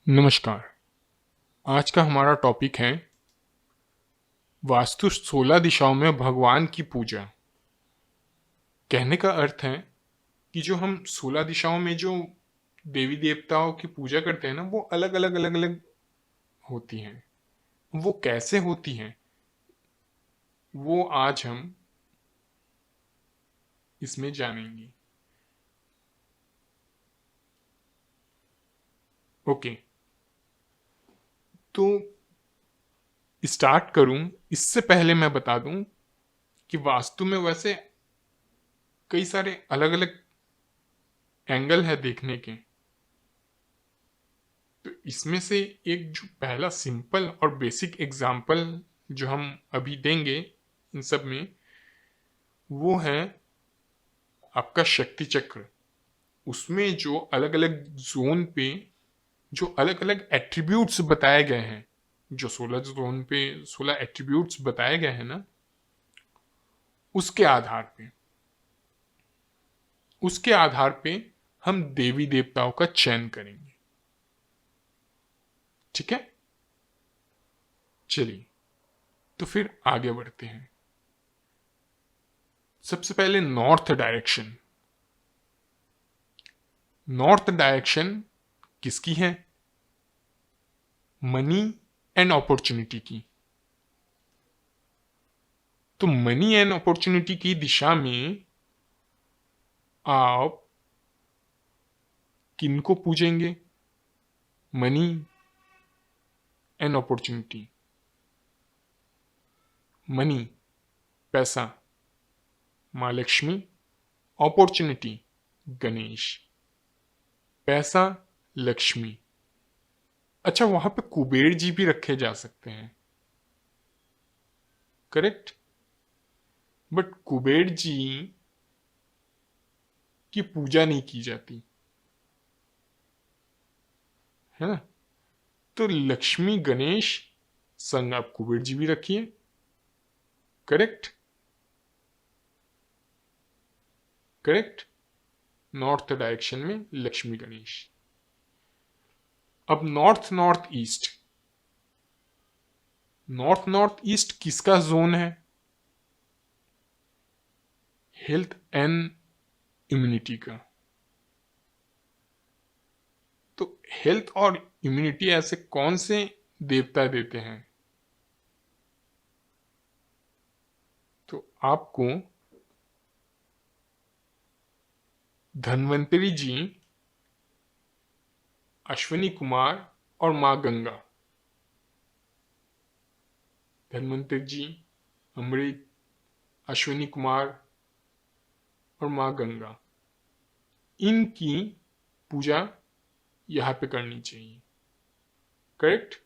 नमस्कार। आज का हमारा टॉपिक है वास्तु 16 दिशाओं में भगवान की पूजा। कहने का अर्थ है कि जो हम 16 दिशाओं में जो देवी देवताओं की पूजा करते हैं ना, वो अलग अलग होती हैं। वो कैसे होती हैं वो आज हम इसमें जानेंगे। ओके, तो स्टार्ट करूं इससे पहले मैं बता दूं कि वास्तु में वैसे कई सारे अलग अलग एंगल है देखने के। तो इसमें से एक जो पहला सिंपल और बेसिक एग्जाम्पल जो हम अभी देंगे इन सब में, वो है आपका शक्ति चक्र। उसमें जो अलग अलग जोन पे जो अलग अलग एट्रीब्यूट्स बताए गए हैं, जो 16 जोन पे 16 एट्रीब्यूट्स बताए गए हैं ना, उसके आधार पे उसके आधार पे हम देवी देवताओं का चयन करेंगे। ठीक है, चलिए तो फिर आगे बढ़ते हैं। सबसे पहले नॉर्थ डायरेक्शन। नॉर्थ डायरेक्शन किसकी है? मनी एंड अपॉर्चुनिटी की। तो मनी एंड अपॉर्चुनिटी की दिशा में आप किनको पूजेंगे? Money and opportunity. मनी, पैसा, माँ लक्ष्मी। अपॉर्चुनिटी, गणेश। पैसा, लक्ष्मी। अच्छा, वहां पे कुबेर जी भी रखे जा सकते हैं, करेक्ट। बट कुबेर जी की पूजा नहीं की जाती है ना। तो लक्ष्मी गणेश संग आप कुबेर जी भी रखिए, करेक्ट। करेक्ट, नॉर्थ डायरेक्शन में लक्ष्मी गणेश। अब north north east. North north east किसका जोन है? हेल्थ एंड इम्यूनिटी का। तो हेल्थ और इम्यूनिटी ऐसे कौन से देवता देते हैं? तो आपको धन्वंतरी जी, अश्विनी कुमार और मां गंगा। धन्वंतरी जी, अमृत, अश्विनी कुमार और मां गंगा, इनकी पूजा यहाँ पे करनी चाहिए, करेक्ट।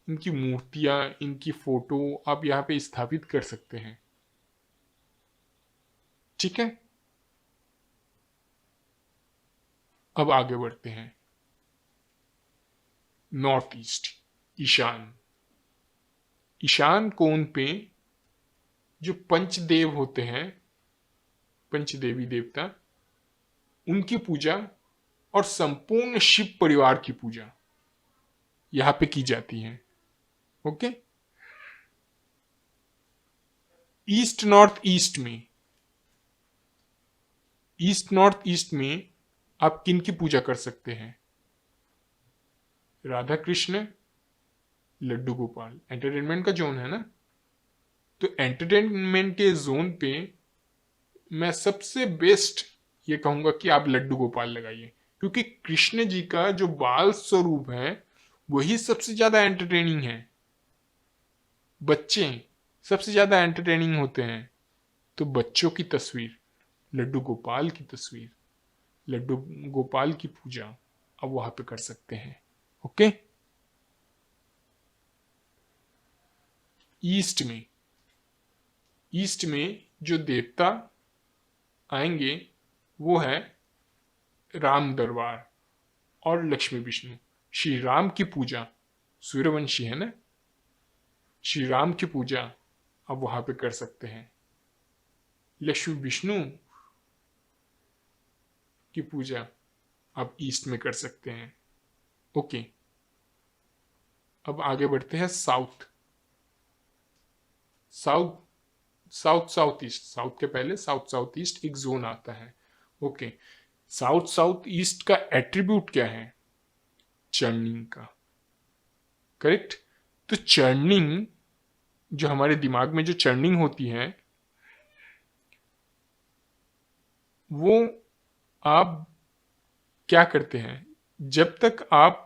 इनकी मूर्तियां, इनकी फोटो आप यहाँ पे स्थापित कर सकते हैं। ठीक है, अब आगे बढ़ते हैं। North east, Ishan. ईशान कोण पे जो पंचदेव होते हैं, पंचदेवी देवता, उनकी पूजा और संपूर्ण शिव परिवार की पूजा यहां पे की जाती है। ओके। ईस्ट नॉर्थ ईस्ट में, ईस्ट नॉर्थ ईस्ट में आप किन की पूजा कर सकते हैं? राधा कृष्ण, लड्डू गोपाल। एंटरटेनमेंट का जोन है ना, तो एंटरटेनमेंट के जोन पे मैं सबसे बेस्ट ये कहूंगा कि आप लड्डू गोपाल लगाइए, क्योंकि कृष्ण जी का जो बाल स्वरूप है वही सबसे ज्यादा एंटरटेनिंग है। बच्चे सबसे ज्यादा एंटरटेनिंग होते हैं, तो बच्चों की तस्वीर, लड्डू गोपाल की तस्वीर, लड्डू गोपाल की पूजा आप वहां पे कर सकते हैं। ओके। ईस्ट में, ईस्ट में जो देवता आएंगे वो है राम दरबार और लक्ष्मी विष्णु। श्री राम की पूजा, सूर्यवंशी है ना, श्री राम की पूजा आप वहां पे कर सकते हैं। लक्ष्मी विष्णु की पूजा आप ईस्ट में कर सकते हैं। ओके, अब आगे बढ़ते हैं south. South south south east, south के पहले साउथ साउथ ईस्ट एक जोन आता है। ओके, साउथ साउथ ईस्ट का एट्रीब्यूट क्या है? चर्निंग का। करेक्ट। तो चर्निंग, जो हमारे दिमाग में जो चर्निंग होती है, वो आप क्या करते हैं? जब तक आप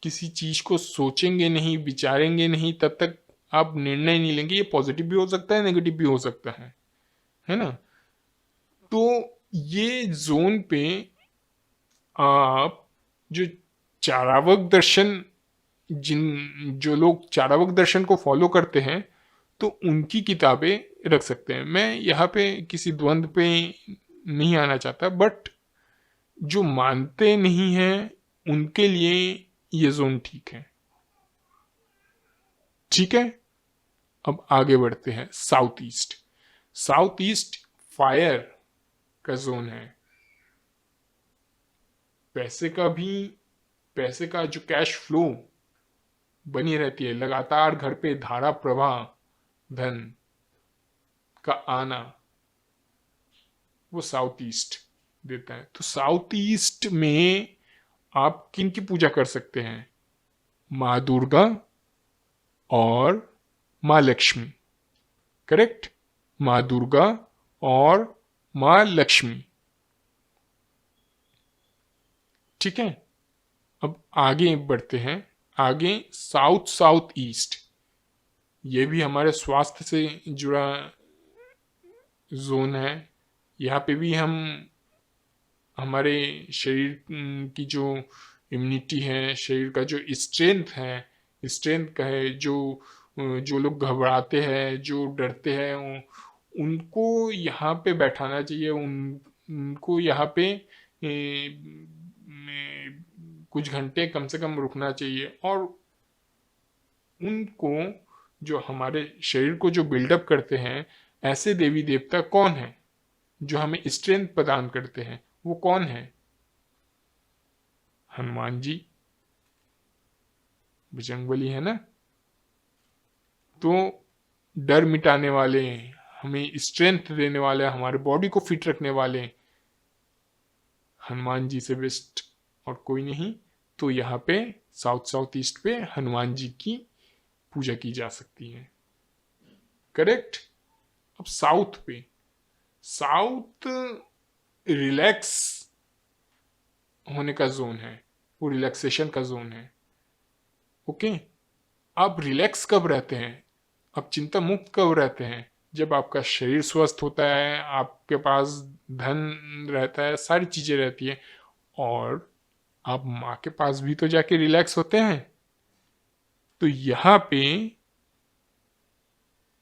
किसी चीज को सोचेंगे नहीं, विचारेंगे नहीं, तब तक आप निर्णय नहीं लेंगे। ये पॉजिटिव भी हो सकता है, नेगेटिव भी हो सकता है ना? तो ये जोन पे आप जो चारावक दर्शन, जिन जो लोग चारावक दर्शन को फॉलो करते हैं, तो उनकी किताबें रख सकते हैं। मैं यहाँ पे किसी द्वंद पे नहीं आना चाहता, बट जो मानते नहीं हैं उनके लिए ये जोन ठीक है। ठीक है, अब आगे बढ़ते हैं south east. South east fire का जोन है। पैसे का भी, पैसे का जो कैश फ्लो बनी रहती है, लगातार घर पे धारा प्रवाह, धन का आना, वो साउथ ईस्ट देता है। तो साउथ ईस्ट में आप किन की पूजा कर सकते हैं? माँ दुर्गा और माँ लक्ष्मी। करेक्ट, माँ दुर्गा और माँ लक्ष्मी। ठीक है, अब आगे बढ़ते हैं। आगे साउथ साउथ ईस्ट, ये भी हमारे स्वास्थ्य से जुड़ा जोन है। यहाँ पे भी हम हमारे शरीर की जो इम्यूनिटी है, शरीर का जो स्ट्रेंथ है, स्ट्रेंथ का है, जो लोग घबराते हैं, जो डरते हैं, उनको यहाँ पे बैठाना चाहिए। उनको यहाँ पे कुछ घंटे कम से कम रुकना चाहिए। और उनको, जो हमारे शरीर को जो बिल्डअप करते हैं, ऐसे देवी देवता कौन है जो हमें स्ट्रेंथ प्रदान करते हैं? वो कौन है? हनुमान जी, बजरंगबली, है ना? तो डर मिटाने वाले, हमें स्ट्रेंथ देने वाले, हमारे बॉडी को फिट रखने वाले हनुमान जी से बेस्ट और कोई नहीं। तो यहाँ पे साउथ साउथ ईस्ट पे हनुमान जी की पूजा की जा सकती है। करेक्ट। अब साउथ पे, साउथ रिलैक्स होने का जोन है, वो रिलैक्सेशन का जोन है। ओके, आप रिलैक्स कब रहते हैं, आप चिंता मुक्त कब रहते हैं? जब आपका शरीर स्वस्थ होता है, आपके पास धन रहता है, सारी चीजें रहती है, और आप माँ के पास भी तो जाके रिलैक्स होते हैं। तो यहां पे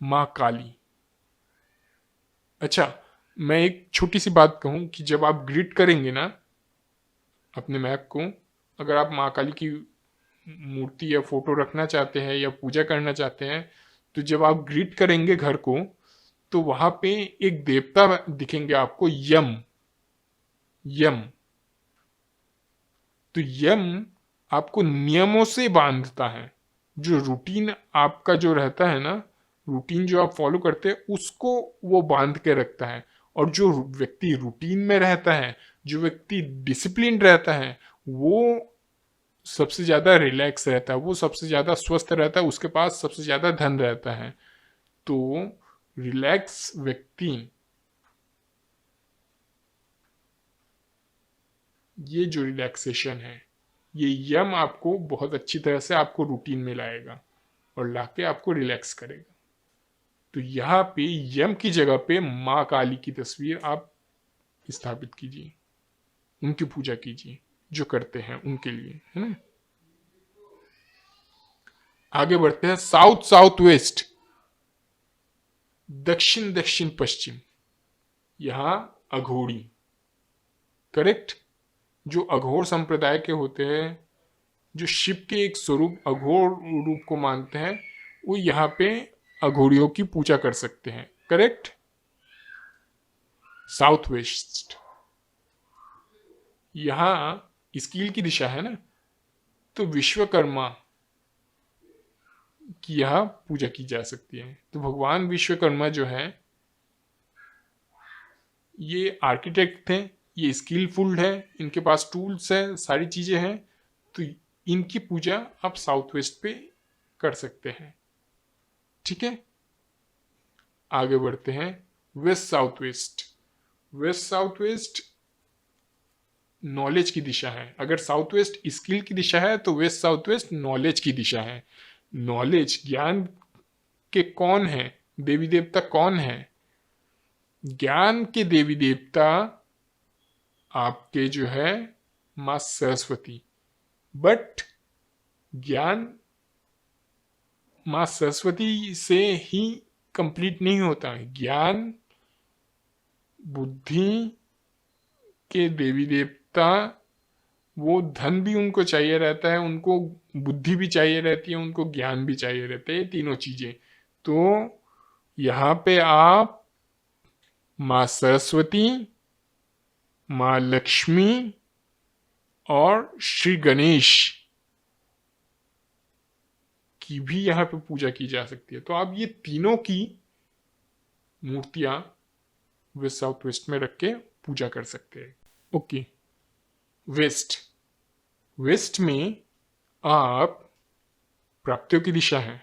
माँ काली। अच्छा, मैं एक छोटी सी बात कहूं कि जब आप ग्रीट करेंगे ना अपने मैप को, अगर आप माँ काली की मूर्ति या फोटो रखना चाहते हैं या पूजा करना चाहते हैं, तो जब आप ग्रीट करेंगे घर को, तो वहां पे एक देवता दिखेंगे आपको, यम। यम, तो यम आपको नियमों से बांधता है। जो रूटीन आपका जो रहता है ना, रूटीन जो आप फॉलो करते हैं, उसको वो बांध के रखता है। और जो व्यक्ति रूटीन में रहता है, जो व्यक्ति डिसिप्लिन रहता है, वो सबसे ज्यादा रिलैक्स रहता है, वो सबसे ज्यादा स्वस्थ रहता है, उसके पास सबसे ज्यादा धन रहता है। तो रिलैक्स व्यक्ति, ये जो रिलैक्सेशन है, ये यम आपको बहुत अच्छी तरह से आपको रूटीन में लाएगा और लाके आपको रिलैक्स करेगा। तो यहाँ पे यम की जगह पे माँ काली की तस्वीर आप स्थापित कीजिए, उनकी पूजा कीजिए, जो करते हैं उनके लिए, है ना? आगे बढ़ते हैं साउथ साउथ वेस्ट, दक्षिण दक्षिण पश्चिम। यहां अघोरी। करेक्ट। जो अघोर संप्रदाय के होते हैं, जो शिव के एक स्वरूप अघोर रूप को मानते हैं, वो यहाँ पे अघोरियों की पूजा कर सकते हैं। करेक्ट। साउथ वेस्ट, यहां स्कील की दिशा है ना, तो विश्वकर्मा कि यह पूजा की जा सकती है। तो भगवान विश्वकर्मा जो है ये आर्किटेक्ट थे, ये स्किलफुल है, इनके पास टूल्स है, सारी चीजें हैं। तो इनकी पूजा आप साउथ वेस्ट पे कर सकते हैं। ठीक है, आगे बढ़ते हैं। West south west. West south west knowledge की दिशा है। अगर साउथ वेस्ट स्किल की दिशा है तो वेस्ट साउथ वेस्ट नॉलेज की दिशा है। नॉलेज, ज्ञान के कौन है, देवी देवता कौन है? ज्ञान के देवी देवता आपके जो है माँ सरस्वती। बट ज्ञान माँ सरस्वती से ही कंप्लीट नहीं होता है। ज्ञान, बुद्धि के देवी देवता, वो धन भी उनको चाहिए रहता है, उनको बुद्धि भी चाहिए रहती है, उनको ज्ञान भी चाहिए रहते हैं, तीनों चीजें। तो यहाँ पे आप माँ सरस्वती, माँ लक्ष्मी और श्री गणेश की भी यहाँ पे पूजा की जा सकती है। तो आप ये तीनों की मूर्तियां वेस्ट साउथ वेस्ट में रख के पूजा कर सकते हैं। Okay, waste. वेस्ट में आप प्राप्तियों की दिशा है,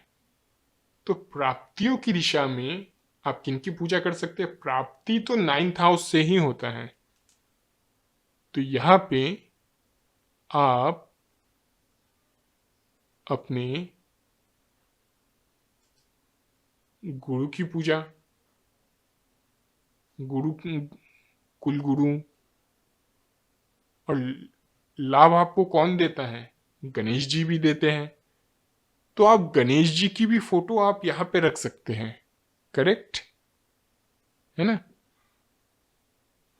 तो प्राप्तियों की दिशा में आप किनकी पूजा कर सकते हैं? प्राप्ति तो 9th हाउस से ही होता है। तो यहां पे आप अपने गुरु की पूजा, गुरु, कुल गुरु, और लाभ आपको कौन देता है? गणेश जी भी देते हैं। तो आप गणेश जी की भी फोटो आप यहां पे रख सकते हैं। करेक्ट है ना?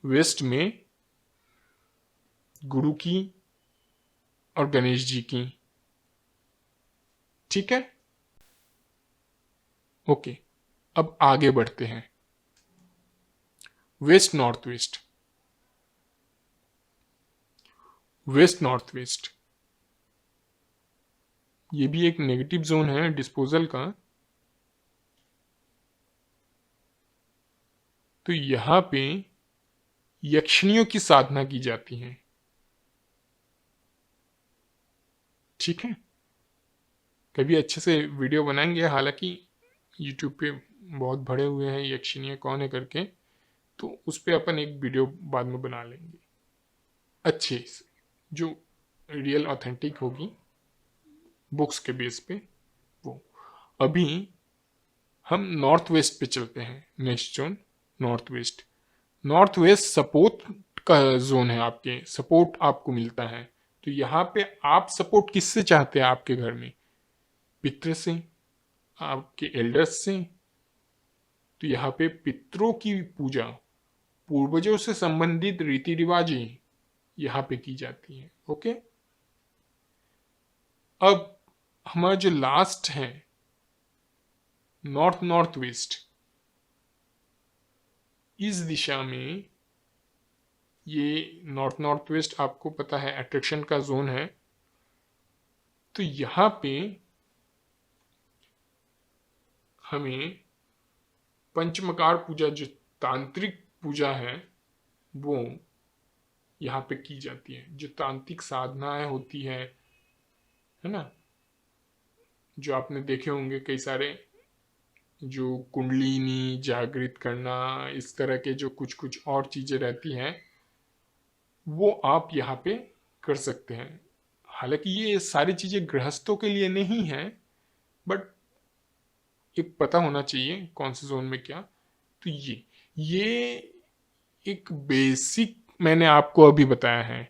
वेस्ट में गुरु की और गणेश जी की। ठीक है, ओके। अब आगे बढ़ते हैं। West north west. West north west ये भी एक नेगेटिव जोन है डिस्पोजल का। तो यहां पे यक्षिणियों की साधना की जाती है। ठीक है, कभी अच्छे से वीडियो बनाएंगे, हालांकि यूट्यूब पे बहुत भरे हुए हैं यक्षिणियाँ कौन है करके, तो उस पर अपन एक वीडियो बाद में बना लेंगे अच्छे से, जो रियल ऑथेंटिक होगी बुक्स के बेस पे वो। अभी हम नॉर्थ वेस्ट पे चलते हैं। Next zone north west. North west support का जोन है, आपके सपोर्ट आपको मिलता है। तो यहाँ पे आप सपोर्ट किससे चाहते हैं आपके घर में? पितृ से, आपके एल्डर्स से। तो यहाँ पे पितरों की पूजा, पूर्वजों से संबंधित रीति रिवाजें यहाँ पे की जाती हैं। ओके, अब हमारा जो लास्ट है नॉर्थ नॉर्थ वेस्ट, इस दिशा में, ये नॉर्थ नॉर्थ वेस्ट आपको पता है अट्रैक्शन का जोन है। तो यहाँ पे हमें पंचमकार पूजा, जो तांत्रिक पूजा है, वो यहाँ पे की जाती है। जो तांत्रिक साधनाएं होती है ना, जो आपने देखे होंगे कई सारे, जो कुंडलिनी जागृत करना, इस तरह के जो कुछ कुछ और चीजें रहती हैं, वो आप यहाँ पे कर सकते हैं। हालांकि ये सारी चीजें गृहस्थों के लिए नहीं है, बट एक पता होना चाहिए कौन से जोन में क्या। तो ये एक बेसिक मैंने आपको अभी बताया है।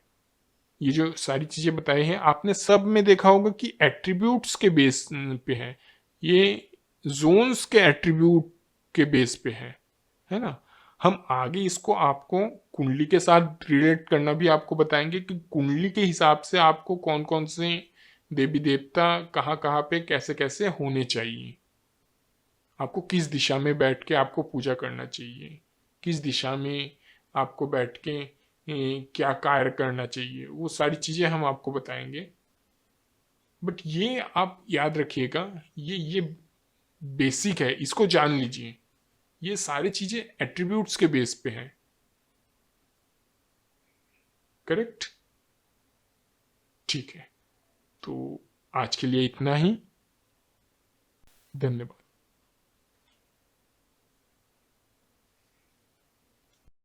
ये जो सारी चीजें बताई हैं आपने सब में देखा होगा कि एट्रीब्यूट्स के बेस पे है, ये जोन्स के एट्रीब्यूट के बेस पे है ना। हम आगे इसको आपको कुंडली के साथ रिलेट करना भी आपको बताएंगे कि कुंडली के हिसाब से आपको कौन कौन से देवी देवता कहाँ कहाँ पे कैसे कैसे होने चाहिए, आपको किस दिशा में बैठ के आपको पूजा करना चाहिए, किस दिशा में आपको बैठ के क्या कार्य करना चाहिए, वो सारी चीज़ें हम आपको बताएंगे। बट ये आप याद रखिएगा, ये बेसिक है, इसको जान लीजिए। ये सारी चीजें एट्रीब्यूट्स के बेस पे हैं। करेक्ट? ठीक है, तो आज के लिए इतना ही। धन्यवाद।